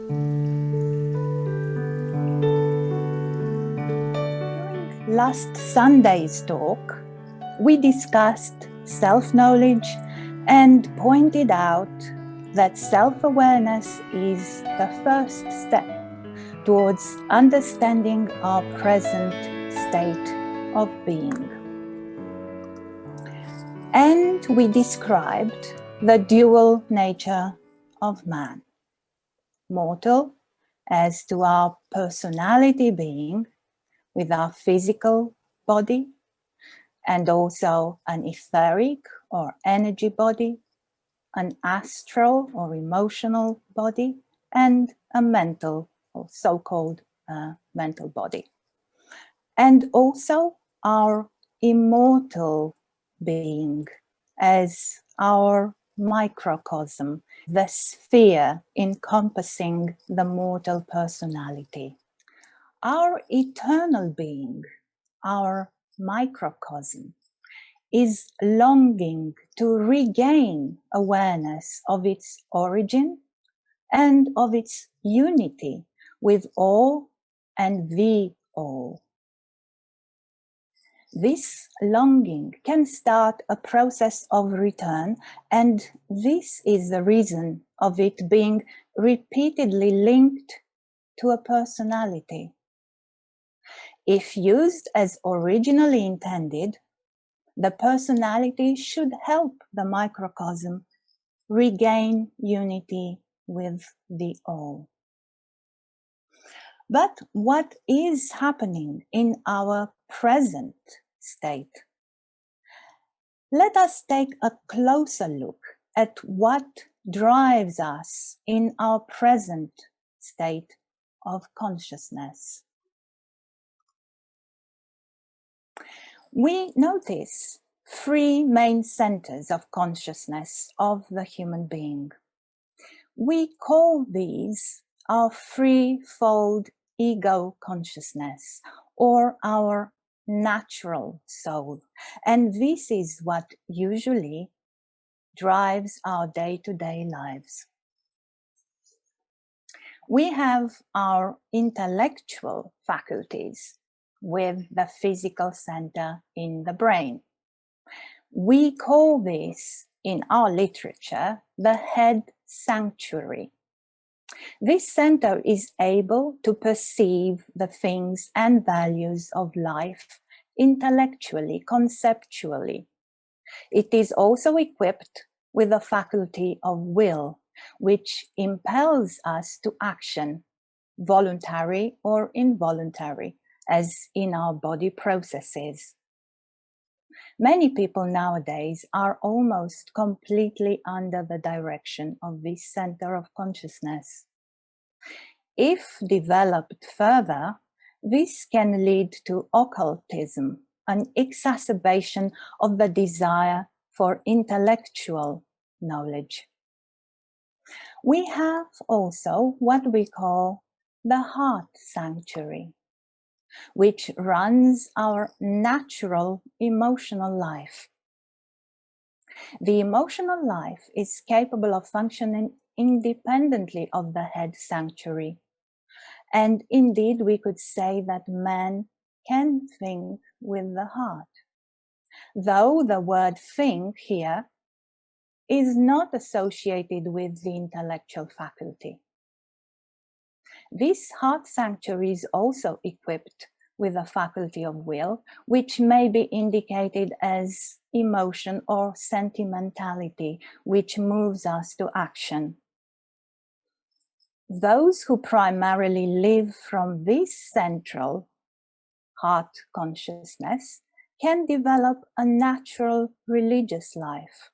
During last Sunday's talk, we discussed self-knowledge and pointed out that self-awareness is the first step towards understanding our present state of being. And we described the dual nature of man. Mortal as to our personality being with our physical body, and also an etheric or energy body, an astral or emotional body, and a mental or so-called mental body. And also our immortal being as our microcosm, the sphere encompassing the mortal personality. Our eternal being, our microcosm, is longing to regain awareness of its origin and of its unity with all and the all. This longing can start a process of return, and this is the reason of it being repeatedly linked to a personality. If used as originally intended, the personality should help the microcosm regain unity with the all. But what is happening in our present state? Let us take a closer look at what drives us in our present state of consciousness. We notice three main centers of consciousness of the human being. We call these our threefold ego consciousness, or our natural soul. And this is what usually drives our day-to-day lives. We have our intellectual faculties with the physical center in the brain. We call this, in our literature, the head sanctuary. This center is able to perceive the things and values of life intellectually, conceptually. It is also equipped with the faculty of will, which impels us to action, voluntary or involuntary, as in our body processes. Many people nowadays are almost completely under the direction of this center of consciousness. If developed further, this can lead to occultism, an exacerbation of the desire for intellectual knowledge. We have also what we call the heart sanctuary, which runs our natural emotional life. The emotional life is capable of functioning independently of the head sanctuary. And indeed, we could say that man can think with the heart, though the word think here is not associated with the intellectual faculty. This heart sanctuary is also equipped with a faculty of will, which may be indicated as emotion or sentimentality, which moves us to action. Those who primarily live from this central heart consciousness can develop a natural religious life.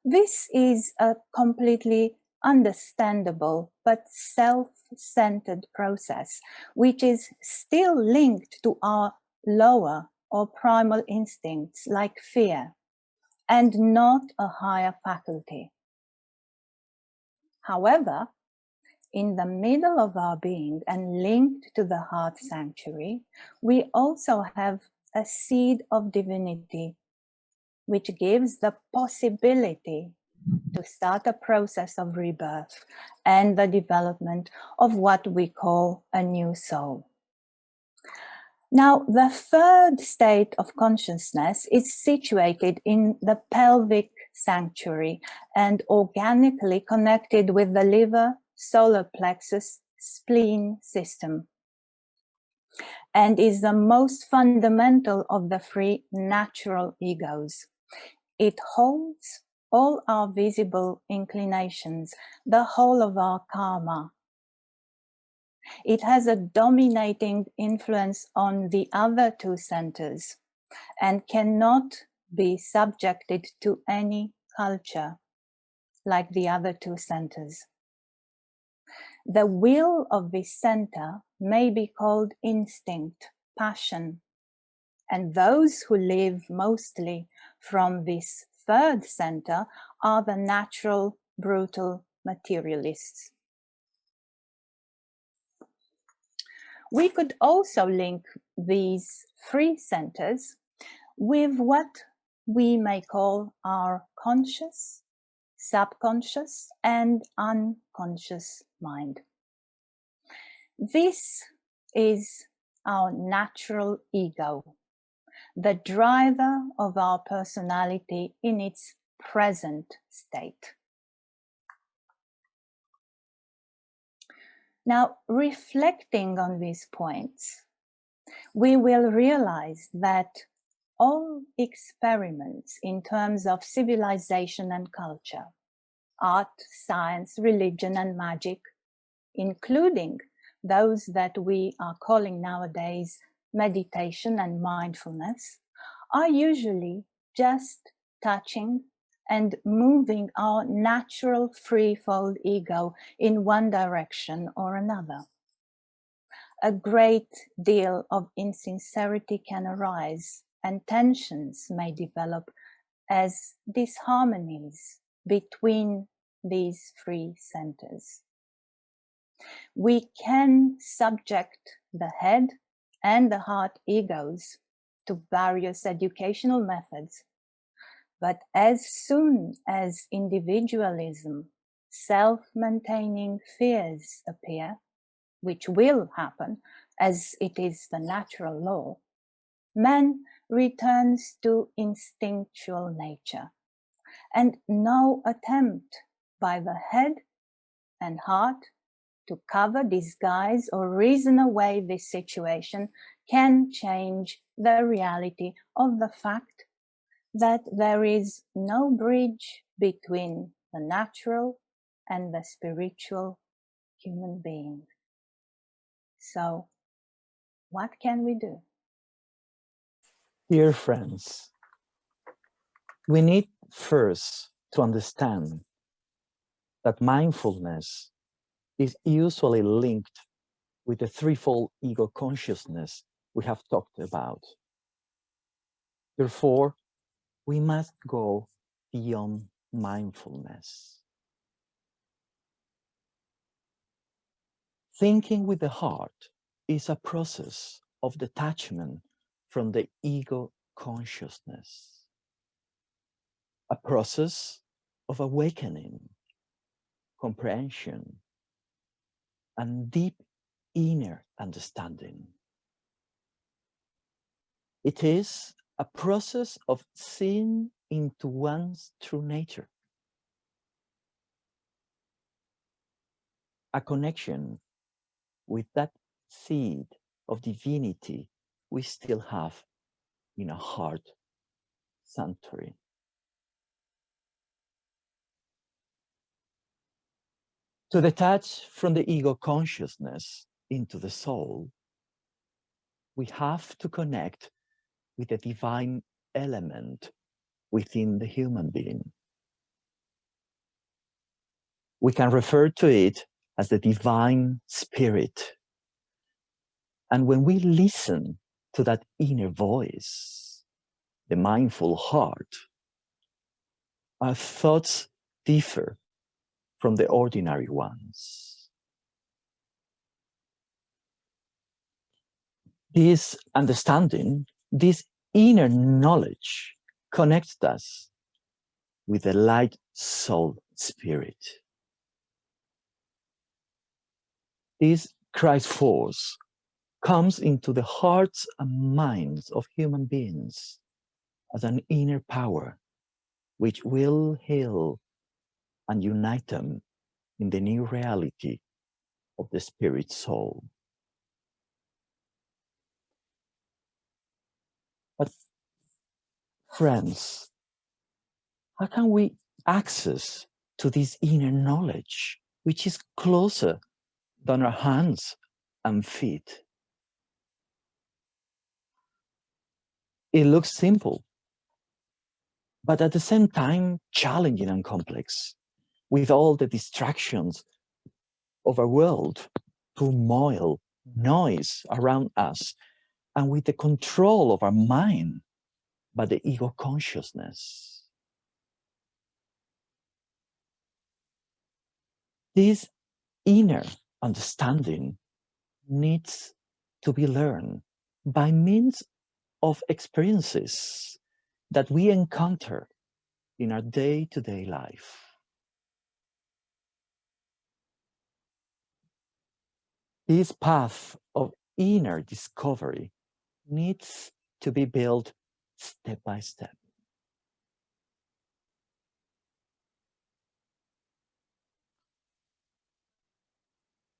This is a completely understandable but self-centered process, which is still linked to our lower or primal instincts like fear, and not a higher faculty. However, in the middle of our being and linked to the heart sanctuary, we also have a seed of divinity, which gives the possibility to start a process of rebirth and the development of what we call a new soul. Now, the third state of consciousness is situated in the pelvic sanctuary and organically connected with the liver, solar plexus, spleen system, and is the most fundamental of the three natural egos. It holds all our visible inclinations, the whole of our karma. It has a dominating influence on the other two centers and cannot be subjected to any culture like the other two centers. The will of this center may be called instinct, passion, and those who live mostly from this third center are the natural, brutal materialists. We could also link these three centers with what we may call our conscious, subconscious, and unconscious mind. This is our natural ego, the driver of our personality in its present state. Now, reflecting on these points, we will realize that all experiments in terms of civilization and culture, art, science, religion, and magic, including those that we are calling nowadays meditation and mindfulness, are usually just touching and moving our natural threefold ego in one direction or another. A great deal of insincerity can arise, and tensions may develop as disharmonies between these three centers. We can subject the head and the heart egos to various educational methods, but as soon as individualism, self-maintaining fears appear, which will happen as it is the natural law, man returns to instinctual nature, and no attempt by the head and heart to cover, disguise, or reason away this situation can change the reality of the fact that there is no bridge between the natural and the spiritual human being. So, what can we do? Dear friends, we need first to understand that mindfulness is usually linked with the threefold ego consciousness we have talked about. Therefore, we must go beyond mindfulness. Thinking with the heart is a process of detachment from the ego consciousness, a process of awakening, comprehension, and deep inner understanding. It is a process of seeing into one's true nature, a connection with that seed of divinity we still have in our heart sanctuary. To detach from the ego consciousness into the soul, we have to connect with the divine element within the human being. We can refer to it as the divine spirit. And when we listen to that inner voice, the mindful heart, our thoughts differ from the ordinary ones. This understanding, this inner knowledge connects us with the light soul spirit. This Christ force comes into the hearts and minds of human beings as an inner power which will heal and unite them in the new reality of the spirit soul. But friends, how can we access to this inner knowledge which is closer than our hands and feet? It looks simple, but at the same time challenging and complex, with all the distractions of our world, turmoil, noise around us, and with the control of our mind by the ego consciousness. This inner understanding needs to be learned by means of experiences that we encounter in our day-to-day life. This path of inner discovery needs to be built step by step.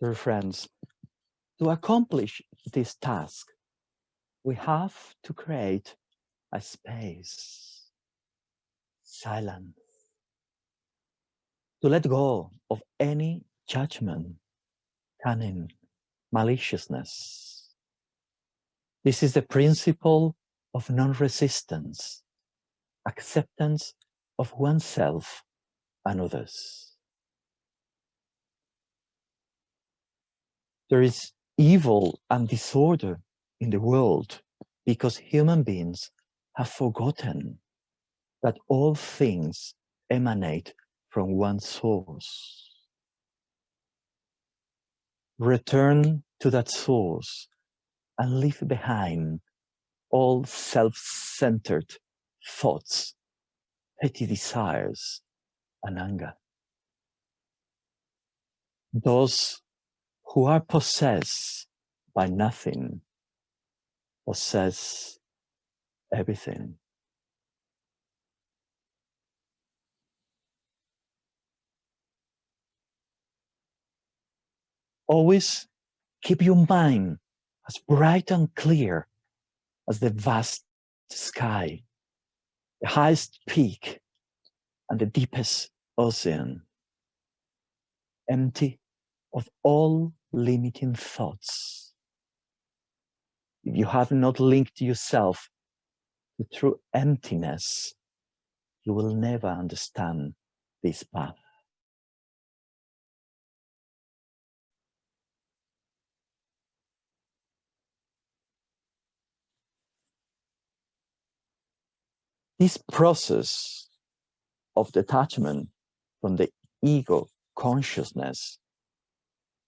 Dear friends, to accomplish this task, we have to create a space, silence, to let go of any judgment, cunning, maliciousness. This is the principle of non-resistance, acceptance of oneself and others. There is evil and disorder in the world because human beings have forgotten that all things emanate from one source. Return to that source and leave behind all self-centered thoughts, petty desires, and anger. Those who are possessed by nothing possess everything. Always keep your mind as bright and clear as the vast sky, the highest peak, and the deepest ocean, empty of all limiting thoughts. If you have not linked yourself to true emptiness, you will never understand this path. This process of detachment from the ego consciousness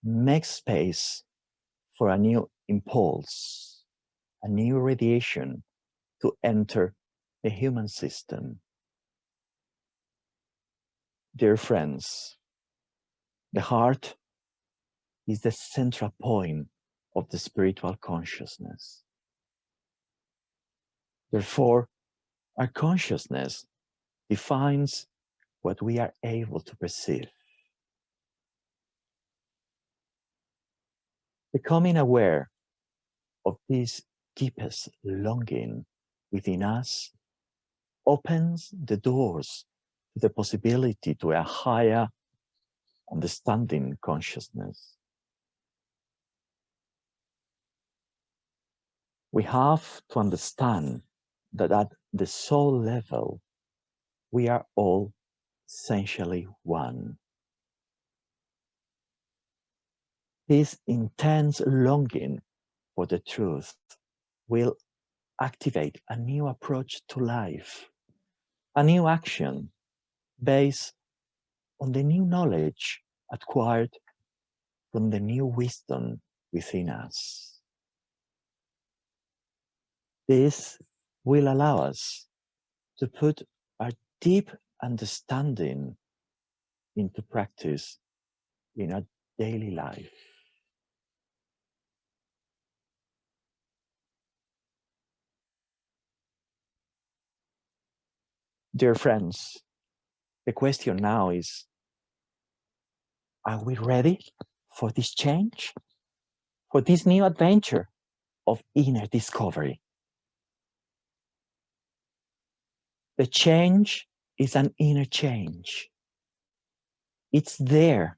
makes space for a new impulse, a new radiation to enter the human system. Dear friends, the heart is the central point of the spiritual consciousness. Therefore, our consciousness defines what we are able to perceive. Becoming aware of this deepest longing within us opens the doors to the possibility to a higher understanding consciousness. We have to understand that at the soul level, we are all essentially one. This intense longing for the truth will activate a new approach to life, a new action based on the new knowledge acquired from the new wisdom within us. This will allow us to put our deep understanding into practice in our daily life. Dear friends, the question now is, are we ready for this change? For this new adventure of inner discovery? The change is an inner change. It's there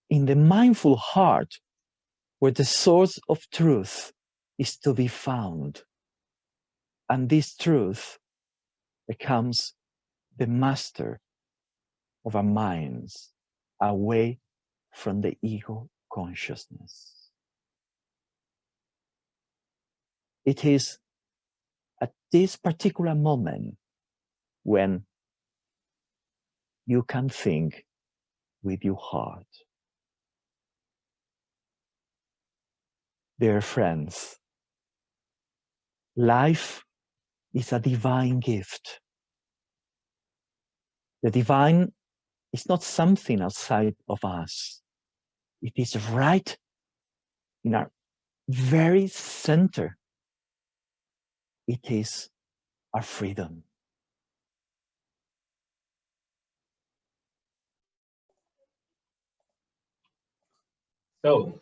in the mindful heart where the source of truth is to be found. And this truth becomes the master of our minds, away from the ego consciousness. It is at this particular moment when you can think with your heart. Dear friends, life is a divine gift. The divine is not something outside of us. It is right in our very center. It is our freedom. So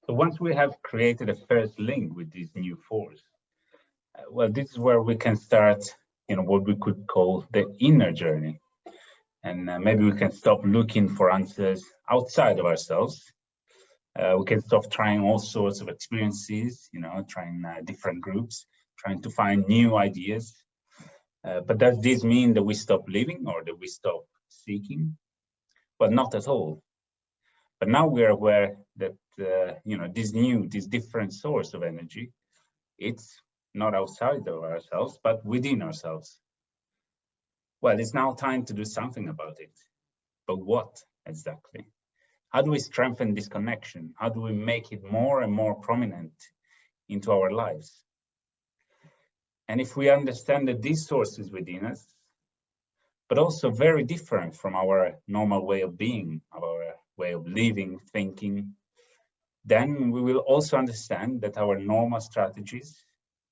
once we have created a first link with this new force, well, this is where we can start, what we could call the inner journey. And maybe we can stop looking for answers outside of ourselves. We can stop trying all sorts of experiences, trying different groups, trying to find new ideas. But does this mean that we stop living or that we stop seeking? Well, not at all. But now we are aware that, this different source of energy, it's not outside of ourselves, but within ourselves. Well, it's now time to do something about it. But what exactly? How do we strengthen this connection? How do we make it more and more prominent into our lives? And if we understand that this source is within us, but also very different from our normal way of being, our way of living, thinking, then we will also understand that our normal strategies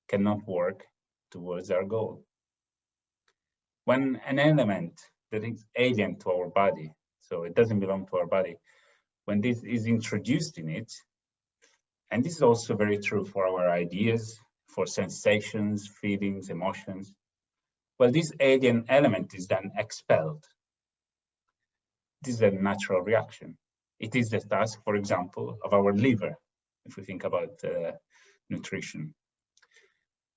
cannot work towards our goal. When an element that is alien to our body, so it doesn't belong to our body, when this is introduced in it, and this is also very true for our ideas, for sensations, feelings, emotions, well, this alien element is then expelled. This is a natural reaction. It is the task, for example, of our liver, if we think about nutrition.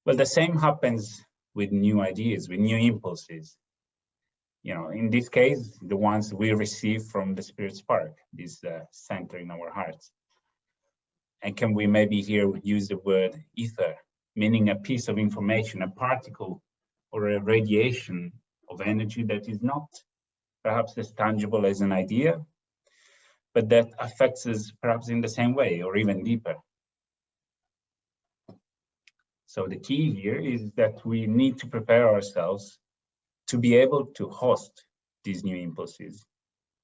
Well, the same happens with new ideas, with new impulses. In this case, the ones we receive from the spirit spark, this center in our hearts. And can we maybe here use the word ether, meaning a piece of information, a particle or a radiation of energy that is not perhaps as tangible as an idea, but that affects us perhaps in the same way or even deeper. So the key here is that we need to prepare ourselves to be able to host these new impulses.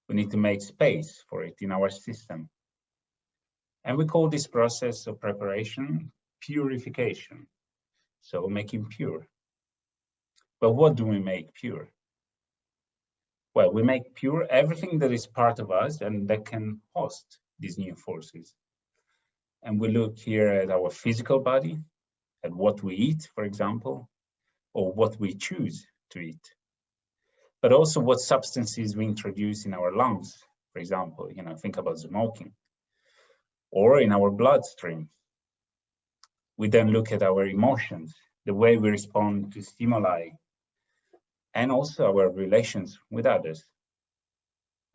We need to make space for it in our system. And we call this process of preparation purification. So making pure. But what do we make pure? Well, we make pure everything that is part of us and that can host these new forces. And we look here at our physical body, at what we eat, for example, or what we choose to eat. But also what substances we introduce in our lungs, for example, think about smoking, or in our bloodstream. We then look at our emotions, the way we respond to stimuli, and also our relations with others,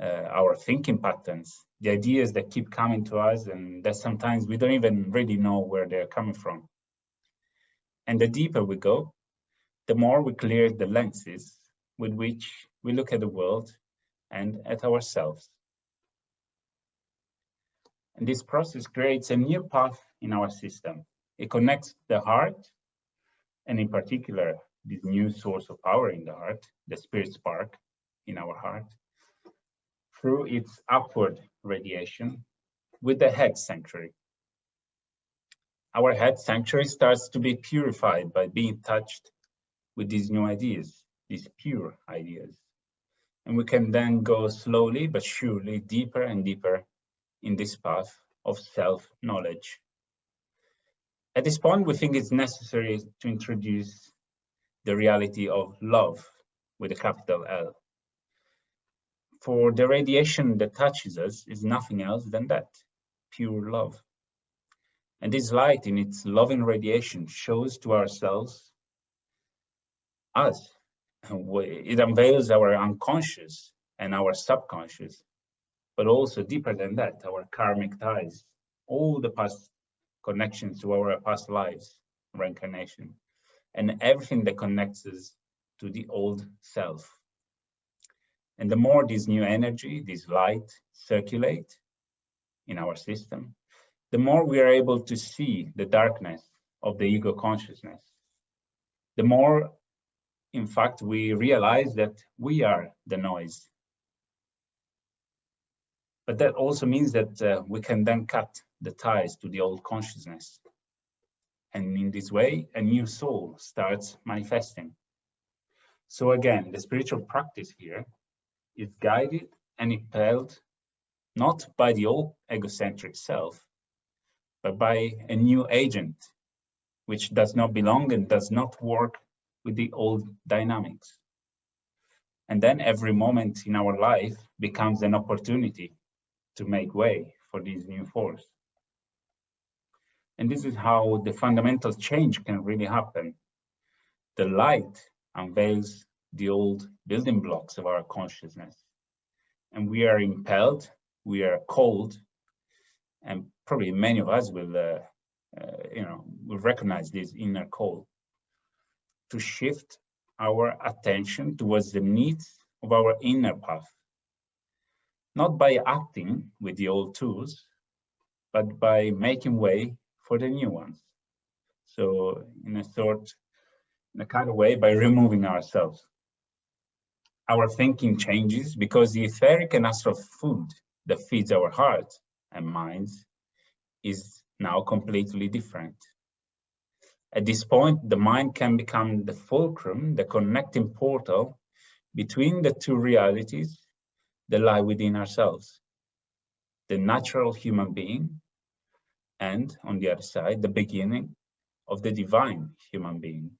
our thinking patterns, the ideas that keep coming to us and that sometimes we don't even really know where they're coming from. And the deeper we go, the more we clear the lenses with which we look at the world and at ourselves. And this process creates a new path in our system. It connects the heart, and in particular, this new source of power in the heart, the spirit spark in our heart, through its upward radiation with the head sanctuary. Our head sanctuary starts to be purified by being touched with these new ideas, these pure ideas. And we can then go slowly but surely deeper and deeper in this path of self-knowledge. At this point, we think it's necessary to introduce the reality of love with a capital L. For the radiation that touches us is nothing else than that, pure love. And this light in its loving radiation shows to ourselves us. It unveils our unconscious and our subconscious, but also deeper than that, our karmic ties, all the past connections to our past lives, reincarnation, and everything that connects us to the old self. And the more this new energy, this light circulate in our system, the more we are able to see the darkness of the ego consciousness. The more, in fact, we realize that we are the noise. But that also means that we can then cut the ties to the old consciousness. And in this way, a new soul starts manifesting. So again, the spiritual practice here is guided and impelled not by the old egocentric self, but by a new agent, which does not belong and does not work with the old dynamics. And then every moment in our life becomes an opportunity to make way for this new force. And this is how the fundamental change can really happen. The light unveils the old building blocks of our consciousness. And we are impelled, we are called, and probably many of us will recognize this inner call to shift our attention towards the needs of our inner path, not by acting with the old tools, but by making way for the new ones. So in a kind of way, by removing ourselves. Our thinking changes because the etheric and astral food that feeds our heart and minds is now completely different. At this point, the mind can become the fulcrum, the connecting portal between the two realities that lie within ourselves. The natural human being, and on the other side, the beginning of the divine human being.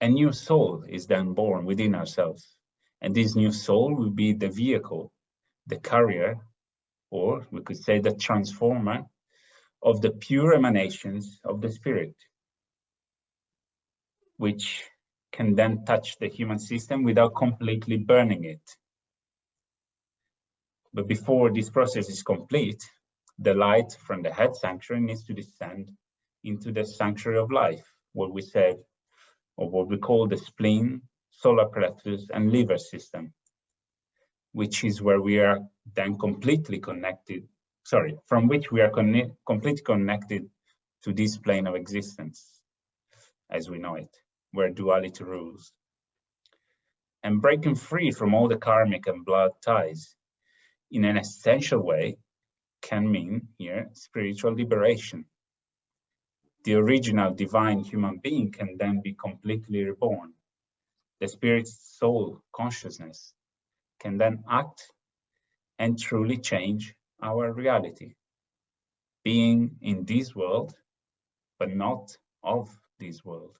A new soul is then born within ourselves, and this new soul will be the vehicle, the carrier, or we could say the transformer of the pure emanations of the spirit, which can then touch the human system without completely burning it. But before this process is complete, the light from the head sanctuary needs to descend into the sanctuary of life, what we said, or what we call the spleen, solar plexus, and liver system, which is where we are then completely connected, from which we are completely connected to this plane of existence, as we know it, where duality rules. And breaking free from all the karmic and blood ties in an essential way can mean here spiritual liberation. The original divine human being can then be completely reborn. The spirit's soul consciousness can then act and truly change our reality, being in this world, but not of this world.